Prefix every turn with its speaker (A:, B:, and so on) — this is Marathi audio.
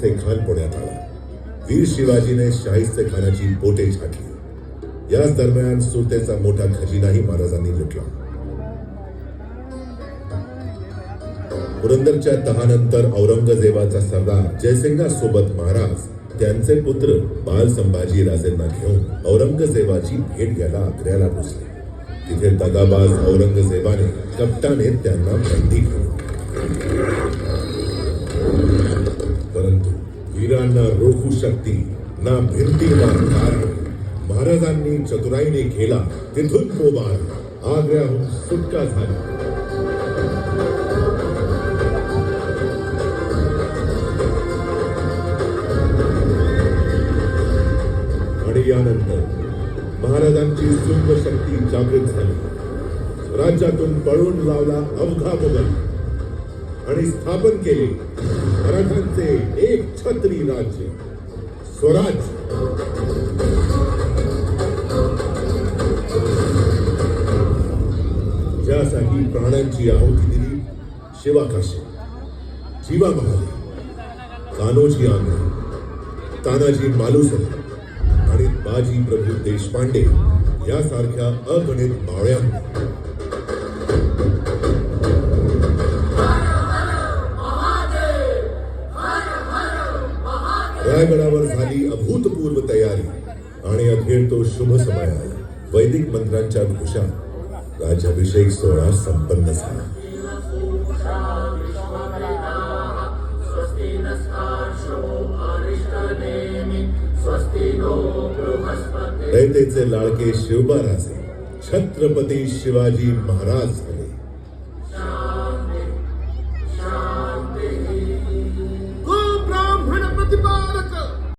A: खान पुण्यात आला. वीर शिवाजीने शाहिस्ते खानाची बोटे छाटली. याच दरम्यान सुरतेचा मोठा खजिनाही महाराजांनी लुटला. पुरंदरच्या तहानंतर औरंगजेबाचा सरदार जयसिंगासोबत महाराज त्यांचे पुत्र बाल संभाजी राजेंना घेऊन औरंगजेबाची भेट घ्यायला आग्र्याला पोहोचले. तिथे दगाबाज औरंगजेबाने कपटाने त्यांना बंदी केली. परंतु वीरांना रोखू शकती ना भिंती ना धार. महाराजांनी चतुराईने केला तिथून पोबार. आग्र्याहून सुटका झाली. आणि यानंतर महाराजांची सुंभ शक्ती जागृत झाली. राज्यातून पळून लावला अवघा मुघल आणि स्थापन केले मराठांचे एक छत्री राज्य स्वराज्य. ज्यासाठी प्राणांची आहुती दिली शिवाकाशी, जीवा महाले, कान्होजी आंग्रे, तानाजी मालुसरे आणि बाजी प्रभू देशपांडे यासारख्या अगणित मावळ्यांनी रायगडावर झाली अभूतपूर्व तयारी आणि अखेर तो शुभ समय आला. वैदिक मंत्रांच्या घोषात राज्याभिषेक सोहळा संपन्न झाला. रयतेचे लाडके शिवबा राजे छत्रपती शिवाजी महाराज